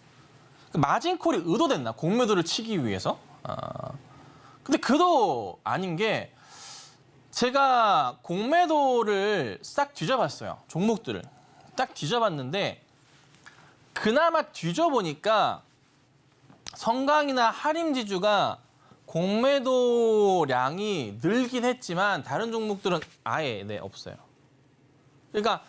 마진콜이 의도됐나? 공매도를 치기 위해서? 근데 그도 아닌 게 제가 공매도를 싹 뒤져봤어요. 종목들을. 딱 뒤져봤는데 그나마 뒤져보니까 성강이나 하림지주가 공매도량이 늘긴 했지만 다른 종목들은 아예 없어요. 그러니까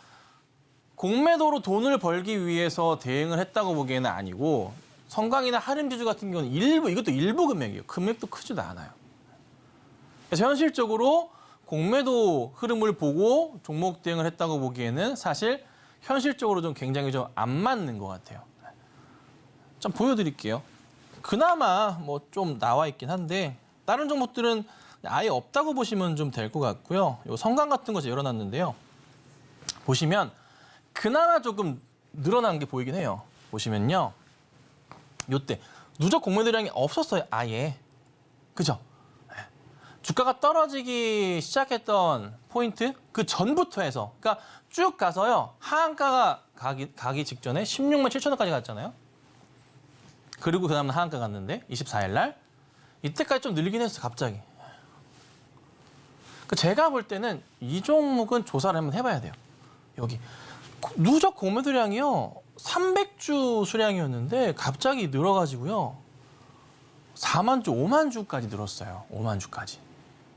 공매도로 돈을 벌기 위해서 대응을 했다고 보기에는 아니고 성강이나 하림지주 같은 경우는 이것도 일부 금액이에요. 금액도 크지도 않아요. 그래서 현실적으로 공매도 흐름을 보고 종목 대응을 했다고 보기에는 사실 현실적으로 좀 굉장히 좀 안 맞는 것 같아요. 좀 보여드릴게요. 그나마 뭐 좀 나와 있긴 한데 다른 종목들은 아예 없다고 보시면 좀 될 것 같고요. 요 성강 같은 거 열어놨는데요. 보시면 그나마 조금 늘어난 게 보이긴 해요. 보시면요. 요때 누적 공매도량이 없었어요. 아예. 그죠? 주가가 떨어지기 시작했던 포인트 그 전부터 해서 그러니까 쭉 가서요. 하한가가 가기 직전에 16만 7천 원까지 갔잖아요. 그리고 그다음 하한가 갔는데 24일 날 이때까지 좀 늘리긴 했어 갑자기. 제가 볼 때는 이 종목은 조사를 한번 해봐야 돼요. 여기 누적 공매도량이요 300주 수량이었는데 갑자기 늘어가지고요 4만 주, 5만 주까지 늘었어요. 5만 주까지.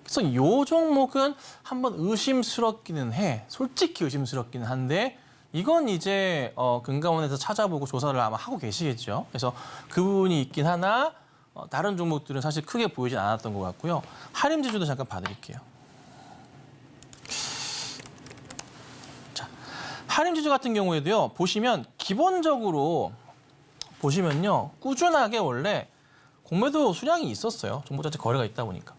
그래서 이 종목은 한번 의심스럽기는 해. 솔직히 의심스럽기는 한데 이건 이제 금감원에서 찾아보고 조사를 아마 하고 계시겠죠. 그래서 그 부분이 있긴 하나 다른 종목들은 사실 크게 보이진 않았던 것 같고요. 하림지주도 잠깐 봐드릴게요. 자, 하림지주 같은 경우에도요. 보시면 기본적으로 보시면요. 꾸준하게 원래 공매도 수량이 있었어요. 종목 자체 거래가 있다 보니까.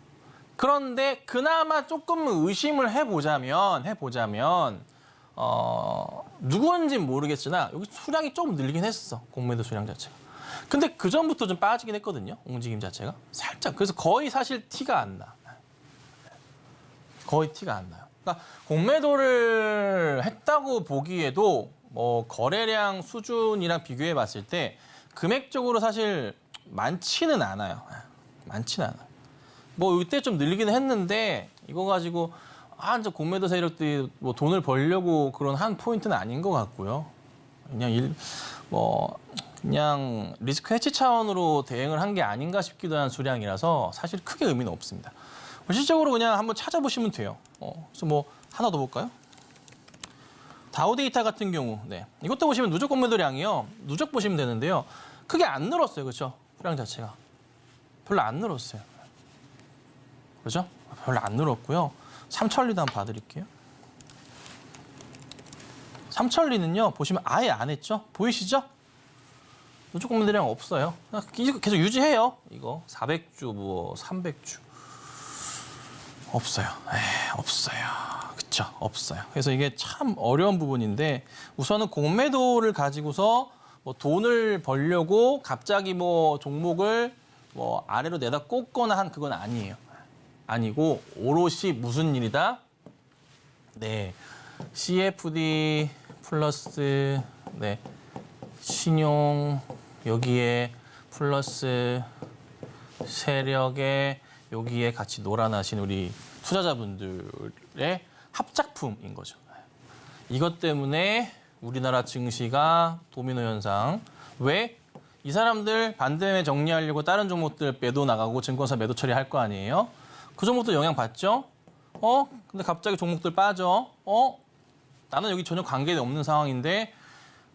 그런데 그나마 조금 의심을 해보자면 누구인지는 모르겠으나 여기 수량이 조금 늘긴 했어. 공매도 수량 자체가. 근데 그 전부터 좀 빠지긴 했거든요. 움직임 자체가. 살짝. 그래서 거의 사실 티가 안 나. 거의 티가 안 나요. 그러니까 공매도를 했다고 보기에도 뭐 거래량 수준이랑 비교해 봤을 때 금액적으로 사실 많지는 않아요. 많지는 않아요. 뭐 이때 좀 늘리기는 했는데 이거 가지고 이제 공매도 세력들이 뭐 돈을 벌려고 그런 한 포인트는 아닌 것 같고요. 그냥 리스크 해치 차원으로 대응을 한 게 아닌가 싶기도 한 수량이라서 사실 크게 의미는 없습니다. 실질적으로 그냥 한번 찾아보시면 돼요. 그래서 뭐 하나 더 볼까요? 다우데이터 같은 경우, 이것도 보시면 누적 공매도량이요. 누적 보시면 되는데요. 크게 안 늘었어요, 그렇죠? 수량 자체가 별로 안 늘었어요. 그죠? 별로 안 늘었고요. 삼천리도 한번 봐드릴게요. 삼천리는요, 보시면 아예 안 했죠? 보이시죠? 누적 공매도량 없어요. 계속 유지해요. 이거 400주, 뭐 300주. 없어요. 없어요. 그쵸? 없어요. 그래서 이게 참 어려운 부분인데 우선은 공매도를 가지고서 뭐 돈을 벌려고 갑자기 뭐 종목을 뭐 아래로 내다 꽂거나 한 그건 아니에요. 아니고 오롯이 무슨 일이다? CFD 플러스 신용 여기에 플러스 세력에 여기에 같이 놀아나신 우리 투자자분들의 합작품인 거죠. 이것 때문에 우리나라 증시가 도미노 현상. 왜? 이 사람들 반대매 정리하려고 다른 종목들 매도 나가고 증권사 매도 처리할 거 아니에요? 그 종목도 영향 받죠? 근데 갑자기 종목들 빠져. 나는 여기 전혀 관계없는 상황인데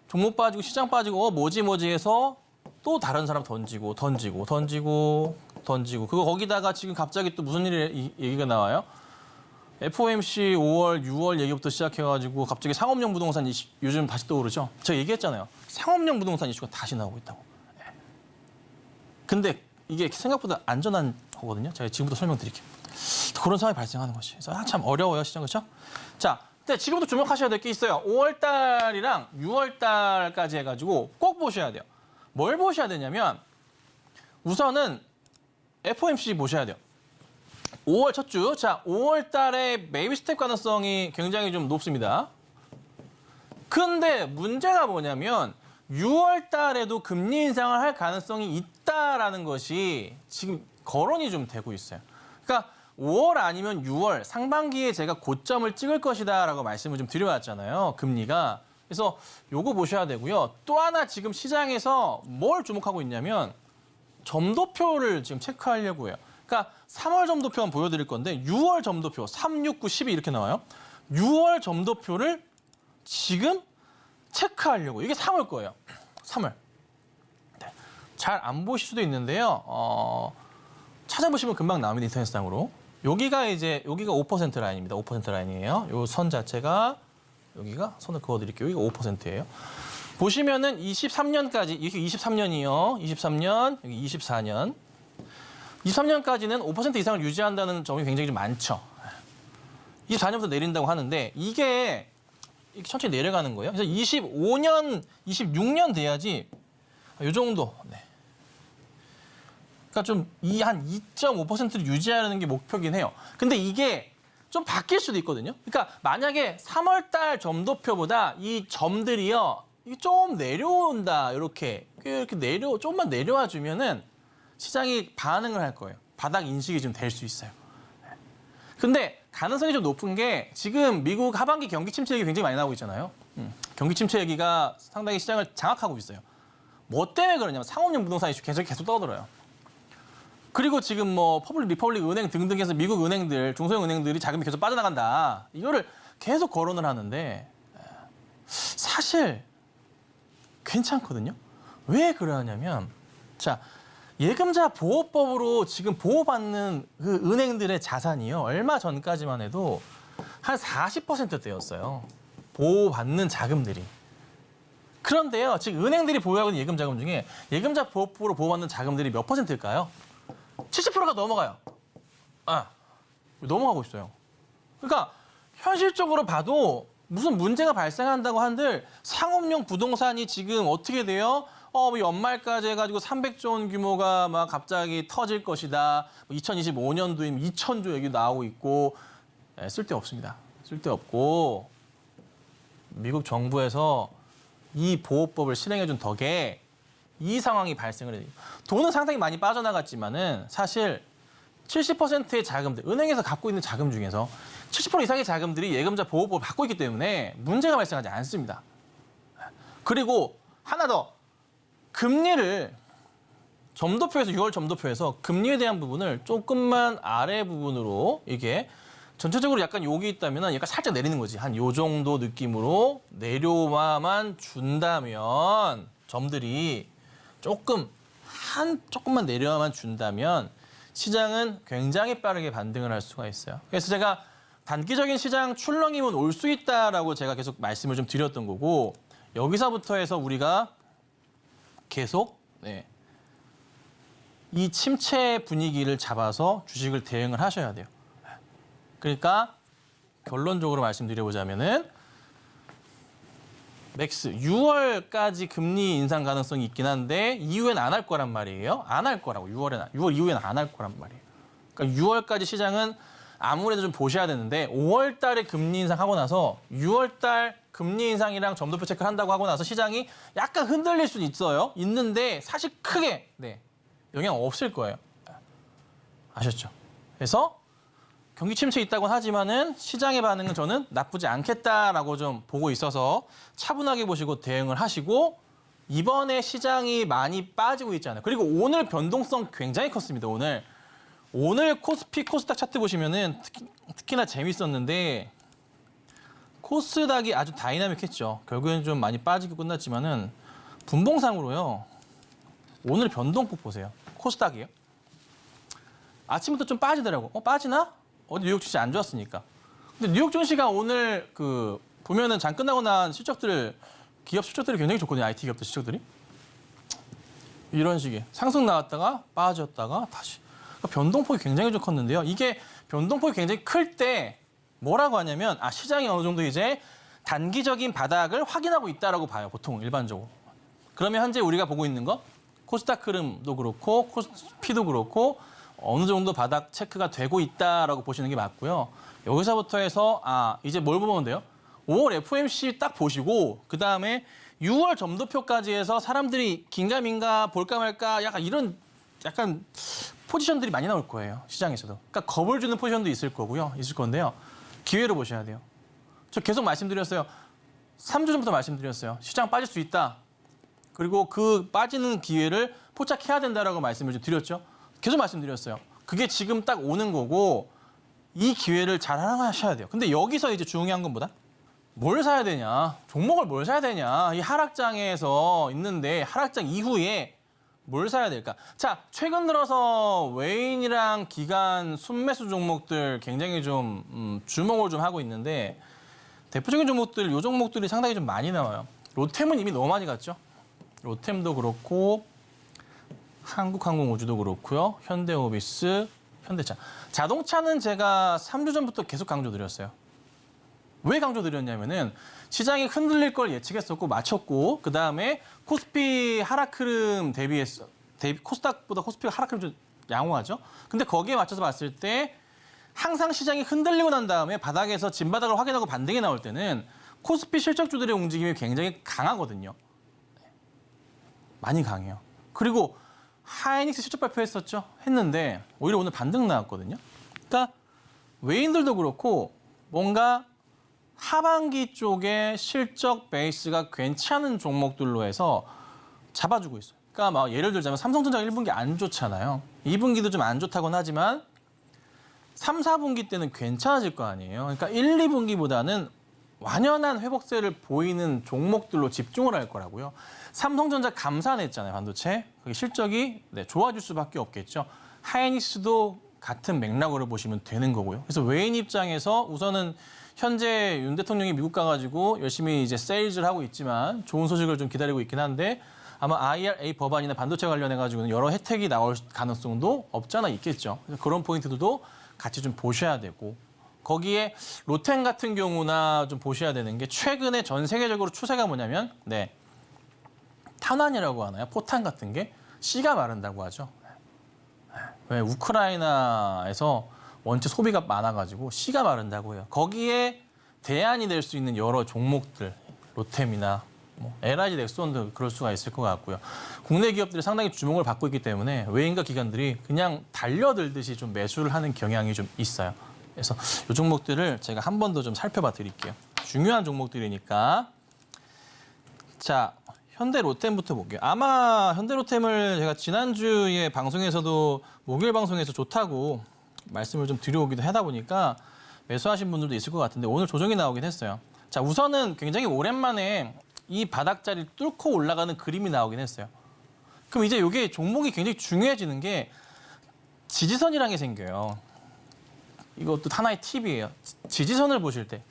종목 빠지고 시장 빠지고 뭐지 해서 또 다른 사람 던지고 그거 거기다가 지금 갑자기 또 무슨 얘기가 나와요? FOMC 5월, 6월 얘기부터 시작해가지고 갑자기 상업용 부동산 요즘 다시 떠오르죠? 제가 얘기했잖아요. 상업용 부동산 이슈가 다시 나오고 있다고. 근데 이게 생각보다 안전한 거거든요. 제가 지금부터 설명드릴게요. 그런 상황이 발생하는 것이. 그래서 참 어려워요, 시장 그렇죠? 자, 근데 지금부터 주목하셔야 될 게 있어요. 5월 달이랑 6월 달까지 해가지고 꼭 보셔야 돼요. 뭘 보셔야 되냐면 우선은 FOMC 보셔야 돼요. 5월 첫 주. 자, 5월 달에 베이비 스텝 가능성이 굉장히 좀 높습니다. 근데 문제가 뭐냐면 6월 달에도 금리 인상을 할 가능성이 있다라는 것이 지금 거론이 좀 되고 있어요. 그러니까 5월 아니면 6월 상반기에 제가 고점을 찍을 것이다라고 말씀을 좀 드려왔잖아요. 금리가. 그래서 요거 보셔야 되고요. 또 하나 지금 시장에서 뭘 주목하고 있냐면 점도표를 지금 체크하려고 해요. 그러니까 3월 점도표만 보여드릴 건데 6월 점도표 3, 6, 9, 12 이렇게 나와요. 6월 점도표를 지금 체크하려고. 이게 3월 거예요. 3월. 네. 잘 안 보실 수도 있는데요. 찾아보시면 금방 나옵니다. 인터넷상으로. 여기가 5% 라인입니다. 5% 라인이에요. 요 선 자체가 여기가 손을 그어드릴게요. 여기가 5%예요. 보시면은 23년까지 이게 23년이요. 23년, 여기 24년. 23년까지는 5% 이상을 유지한다는 점이 굉장히 좀 많죠. 24년부터 내린다고 하는데 이게 이렇게 천천히 내려가는 거예요. 그래서 25년, 26년 돼야지 이 정도. 네. 그러니까 좀 한 2.5%를 유지하는 게 목표긴 해요. 근데 이게 좀 바뀔 수도 있거든요. 그러니까 만약에 3월 달 점도표보다 이 점들이요. 이게 좀 내려온다. 이렇게 조금만 내려와 주면은 시장이 반응을 할 거예요. 바닥 인식이 좀 될 수 있어요. 근데 가능성이 좀 높은 게 지금 미국 하반기 경기 침체 얘기 굉장히 많이 나오고 있잖아요. 경기 침체 얘기가 상당히 시장을 장악하고 있어요. 뭐 때문에 그러냐면 상업용 부동산 이슈 계속 떠들어요. 그리고 지금 뭐 퍼블릭, 리퍼블릭 은행 등등해서 미국 은행들, 중소형 은행들이 자금이 계속 빠져나간다. 이거를 계속 거론을 하는데 사실 괜찮거든요. 왜 그러냐면 자 예금자 보호법으로 지금 보호받는 그 은행들의 자산이요. 얼마 전까지만 해도 한 40%대였어요. 보호받는 자금들이. 그런데요. 지금 은행들이 보유하고 있는 예금 자금 중에 예금자 보호법으로 보호받는 자금들이 몇 %일까요? 70%가 넘어가요. 넘어가고 있어요. 그러니까 현실적으로 봐도 무슨 문제가 발생한다고 한들 상업용 부동산이 지금 어떻게 돼요? 연말까지 해가지고 300조 원 규모가 막 갑자기 터질 것이다. 2025년도이면 2,000조 얘기 나오고 있고 쓸데없습니다. 쓸데없고 미국 정부에서 이 보호법을 실행해준 덕에 이 상황이 발생을 해요. 돈은 상당히 많이 빠져나갔지만은 사실 70%의 자금들, 은행에서 갖고 있는 자금 중에서 70% 이상의 자금들이 예금자 보호법을 받고 있기 때문에 문제가 발생하지 않습니다. 그리고 하나 더, 금리를 점도표에서 6월 점도표에서 금리에 대한 부분을 조금만 아래 부분으로 이게 전체적으로 약간 욕이 있다면 약간 살짝 내리는 거지. 한 요 정도 느낌으로 내려와만 준다면 점들이 조금만 내려와만 준다면 시장은 굉장히 빠르게 반등을 할 수가 있어요. 그래서 제가 단기적인 시장 출렁임은 올 수 있다라고 제가 계속 말씀을 좀 드렸던 거고 여기서부터 해서 우리가 계속 이 침체 분위기를 잡아서 주식을 대응을 하셔야 돼요. 그러니까 결론적으로 말씀드려보자면은 맥스 6월까지 금리 인상 가능성이 있긴 한데 이후엔 안 할 거란 말이에요. 안 할 거라고 6월 이후엔 안 할 거란 말이에요. 그러니까 6월까지 시장은 아무래도 좀 보셔야 되는데 5월 달에 금리 인상하고 나서 6월 달 금리 인상이랑 점도표 체크를 한다고 하고 나서 시장이 약간 흔들릴 수는 있어요. 있는데 사실 크게 영향 없을 거예요. 아셨죠? 그래서 경기 침체 있다고는 하지만은 시장의 반응은 저는 나쁘지 않겠다라고 좀 보고 있어서 차분하게 보시고 대응을 하시고 이번에 시장이 많이 빠지고 있잖아요. 그리고 오늘 변동성 굉장히 컸습니다. 오늘 코스피, 코스닥 차트 보시면은 특히나 재밌었는데 코스닥이 아주 다이나믹했죠. 결국엔 좀 많이 빠지고 끝났지만은 분봉상으로요. 오늘 변동폭 보세요. 코스닥이요. 아침부터 좀 빠지더라고. 빠지나? 어디 뉴욕 주식 안 좋았으니까. 근데 뉴욕 증시가 오늘 보면은 장 끝나고 난 기업 실적들이 굉장히 좋거든요. IT 기업들 실적들이. 이런 식의 상승 나왔다가 빠졌다가 다시. 그러니까 변동폭이 굉장히 좀 컸는데요. 이게 변동폭이 굉장히 클 때 뭐라고 하냐면 시장이 어느 정도 이제 단기적인 바닥을 확인하고 있다라고 봐요. 보통 일반적으로. 그러면 현재 우리가 보고 있는 거 코스닥 흐름도 그렇고 코스피도 그렇고 어느 정도 바닥 체크가 되고 있다라고 보시는 게 맞고요. 여기서부터 해서 이제 뭘 보면 돼요? 5월 FOMC 딱 보시고 그다음에 6월 점도표까지 해서 사람들이 긴가민가 볼까 말까 약간 포지션들이 많이 나올 거예요. 시장에서도. 그러니까 겁을 주는 포지션도 있을 건데요. 기회로 보셔야 돼요. 저 계속 말씀드렸어요. 3주 전부터 말씀드렸어요. 시장 빠질 수 있다. 그리고 그 빠지는 기회를 포착해야 된다라고 말씀을 좀 드렸죠. 계속 말씀드렸어요. 그게 지금 딱 오는 거고 이 기회를 잘 활용하셔야 돼요. 근데 여기서 이제 중요한 건 뭐다? 뭘 사야 되냐? 종목을 뭘 사야 되냐? 이 하락장에서 있는데 하락장 이후에 뭘 사야 될까? 자, 최근 들어서 외인이랑 기관 순매수 종목들 굉장히 좀 주목을 좀 하고 있는데 대표적인 종목들, 요 종목들이 상당히 좀 많이 나와요. 로템은 이미 너무 많이 갔죠. 로템도 그렇고 한국항공우주도 그렇고요. 현대오비스, 현대차. 자동차는 제가 3주 전부터 계속 강조드렸어요. 왜 강조드렸냐면은 시장이 흔들릴 걸 예측했었고 맞췄고 그다음에 코스피 하락 흐름 대비해서 코스닥보다 코스피가 하락 흐름 좀 양호하죠. 근데 거기에 맞춰서 봤을 때 항상 시장이 흔들리고 난 다음에 바닥에서 진바닥을 확인하고 반등이 나올 때는 코스피 실적주들의 움직임이 굉장히 강하거든요. 많이 강해요. 그리고 하이닉스 실적 발표했었죠. 했는데 오히려 오늘 반등 나왔거든요. 그러니까 외인들도 그렇고 뭔가 하반기 쪽에 실적 베이스가 괜찮은 종목들로 해서 잡아주고 있어요. 그러니까 막 예를 들자면 삼성전자 1분기 안 좋잖아요. 2분기도 좀 안 좋다고는 하지만 3, 4분기 때는 괜찮아질 거 아니에요. 그러니까 1, 2분기보다는 완연한 회복세를 보이는 종목들로 집중을 할 거라고요. 삼성전자 감산했잖아요, 반도체. 그게 실적이 좋아질 수밖에 없겠죠. 하이닉스도 같은 맥락으로 보시면 되는 거고요. 그래서 외인 입장에서 우선은 현재 윤 대통령이 미국 가가지고 열심히 이제 세일즈를 하고 있지만 좋은 소식을 좀 기다리고 있긴 한데 아마 IRA 법안이나 반도체 관련해가지고는 여러 혜택이 나올 가능성도 없잖아 있겠죠. 그래서 그런 포인트들도 같이 좀 보셔야 되고 거기에 로템 같은 경우나 좀 보셔야 되는 게 최근에 전 세계적으로 추세가 뭐냐면 탄환이라고 하나요? 포탄 같은 게 씨가 마른다고 하죠. 왜 우크라이나에서 원체 소비가 많아가지고 씨가 마른다고 해요. 거기에 대안이 될 수 있는 여러 종목들, 로템이나 LIG 넥슨도 그럴 수가 있을 것 같고요. 국내 기업들이 상당히 주목을 받고 있기 때문에 외인과 기관들이 그냥 달려들듯이 좀 매수를 하는 경향이 좀 있어요. 그래서 이 종목들을 제가 한 번 더 좀 살펴봐 드릴게요. 중요한 종목들이니까. 자, 현대로템부터 볼게요. 아마 현대로템을 제가 지난주에 방송에서도 목요일 방송에서 좋다고 말씀을 좀 드려오기도 하다 보니까 매수하신 분들도 있을 것 같은데 오늘 조정이 나오긴 했어요. 자, 우선은 굉장히 오랜만에 이 바닥자리를 뚫고 올라가는 그림이 나오긴 했어요. 그럼 이제 이게 종목이 굉장히 중요해지는 게 지지선이라는 게 생겨요. 이것도 하나의 팁이에요. 지지선을 보실 때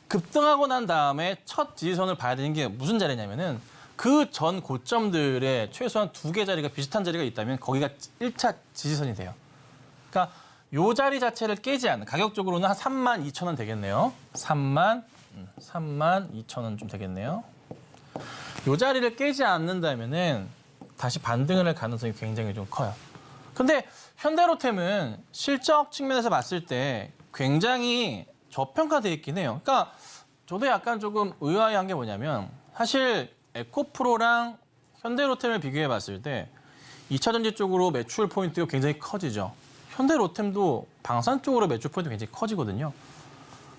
급등하고 난 다음에 첫 지지선을 봐야 되는 게 무슨 자리냐면은 그 전 고점들의 최소한 2개 자리가 비슷한 자리가 있다면 거기가 1차 지지선이 돼요. 그러니까 요 자리 자체를 깨지 않는 가격적으로는 한 32,000원 되겠네요. 32,000원 좀 되겠네요. 요 자리를 깨지 않는다면은 다시 반등을 할 가능성이 굉장히 좀 커요. 근데 현대로템은 실적 측면에서 봤을 때 굉장히 저평가되어 있긴 해요. 그러니까 저도 약간 조금 의아해한 게 뭐냐면 사실 에코프로랑 현대로템을 비교해 봤을 때 2차 전지 쪽으로 매출 포인트가 굉장히 커지죠. 현대로템도 방산 쪽으로 매출 포인트가 굉장히 커지거든요.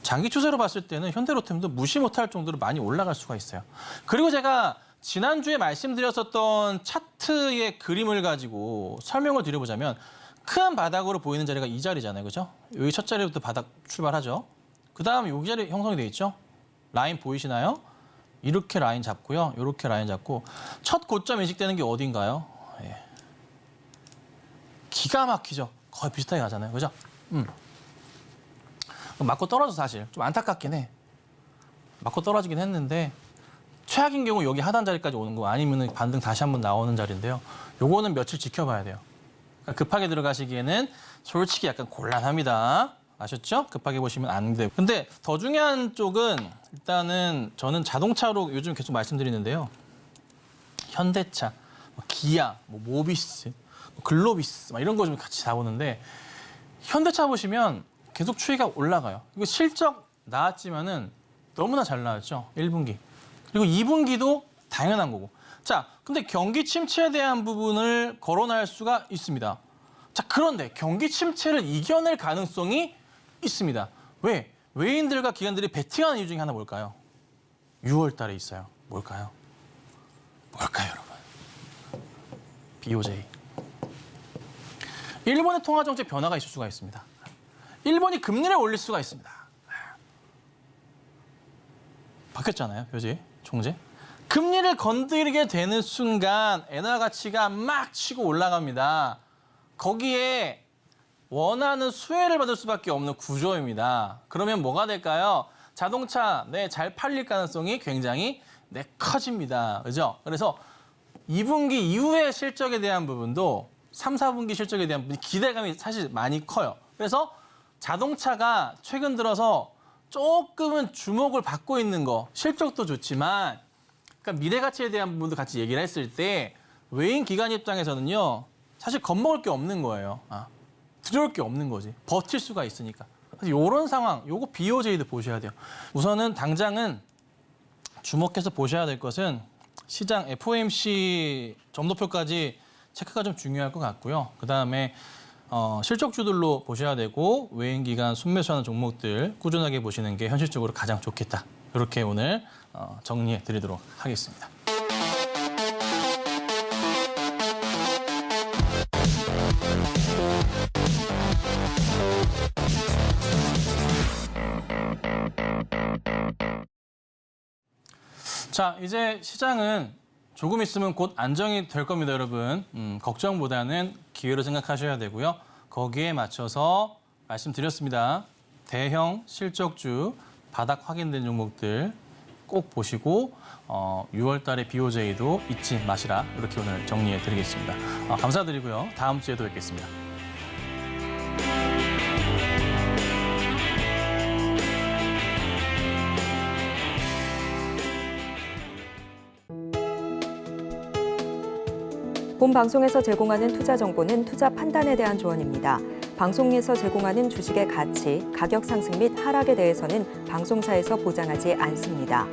장기 추세로 봤을 때는 현대로템도 무시 못할 정도로 많이 올라갈 수가 있어요. 그리고 제가 지난주에 말씀드렸었던 차트의 그림을 가지고 설명을 드려보자면 큰 바닥으로 보이는 자리가 이 자리잖아요. 그죠? 여기 첫 자리부터 바닥 출발하죠. 그 다음에 여기 자리 형성이 돼 있죠. 라인 보이시나요? 이렇게 라인 잡고요. 이렇게 라인 잡고 첫 고점 인식되는 게 어딘가요? 예. 기가 막히죠. 거의 비슷하게 가잖아요. 그죠? 맞고 떨어져 사실. 좀 안타깝긴 해. 맞고 떨어지긴 했는데 최악인 경우 여기 하단 자리까지 오는 거 아니면 반등 다시 한번 나오는 자리인데요. 요거는 며칠 지켜봐야 돼요. 그러니까 급하게 들어가시기에는 솔직히 약간 곤란합니다. 아셨죠? 급하게 보시면 안 돼요. 근데 더 중요한 쪽은 일단은 저는 자동차로 요즘 계속 말씀드리는데요. 현대차, 기아, 모비스, 글로비스 이런 거 좀 같이 나오는데 현대차 보시면 계속 추이가 올라가요. 이거 실적 나왔지만은 너무나 잘 나왔죠. 1분기. 그리고 2분기도 당연한 거고. 자, 근데 경기 침체에 대한 부분을 거론할 수가 있습니다. 자, 그런데 경기 침체를 이겨낼 가능성이 있습니다. 왜? 외인들과 기관들이 베팅하는 이유 중에 하나 뭘까요? 6월 달에 있어요. 뭘까요? 뭘까요, 여러분? BOJ. 일본의 통화 정책 변화가 있을 수가 있습니다. 일본이 금리를 올릴 수가 있습니다. 바뀌었잖아요, 표지, 총재. 금리를 건드리게 되는 순간 엔화 가치가 막 치고 올라갑니다. 거기에 원하는 수혜를 받을 수밖에 없는 구조입니다. 그러면 뭐가 될까요? 자동차 잘 팔릴 가능성이 굉장히 커집니다. 그죠? 그래서 2분기 이후의 실적에 대한 부분도 3, 4분기 실적에 대한 부분이 기대감이 사실 많이 커요. 그래서 자동차가 최근 들어서 조금은 주목을 받고 있는 거, 실적도 좋지만 그러니까 미래 가치에 대한 부분도 같이 얘기를 했을 때 외인 기관 입장에서는요. 사실 겁먹을 게 없는 거예요. 두려울 게 없는 거지. 버틸 수가 있으니까. 그래서 이런 상황, 요거 BOJ도 보셔야 돼요. 우선은 당장은 주목해서 보셔야 될 것은 시장 FOMC 점도표까지 체크가 좀 중요할 것 같고요. 그다음에 실적주들로 보셔야 되고 외인 기관 순매수하는 종목들 꾸준하게 보시는 게 현실적으로 가장 좋겠다. 이렇게 오늘 정리해 드리도록 하겠습니다. 자, 이제 시장은 조금 있으면 곧 안정이 될 겁니다, 여러분. 걱정보다는 기회로 생각하셔야 되고요. 거기에 맞춰서 말씀드렸습니다. 대형 실적주, 바닥 확인된 종목들 꼭 보시고 6월 달에 BOJ도 잊지 마시라. 이렇게 오늘 정리해 드리겠습니다. 감사드리고요. 다음 주에도 뵙겠습니다. 본 방송에서 제공하는 투자 정보는 투자 판단에 대한 조언입니다. 방송에서 제공하는 주식의 가치, 가격 상승 및 하락에 대해서는 방송사에서 보장하지 않습니다.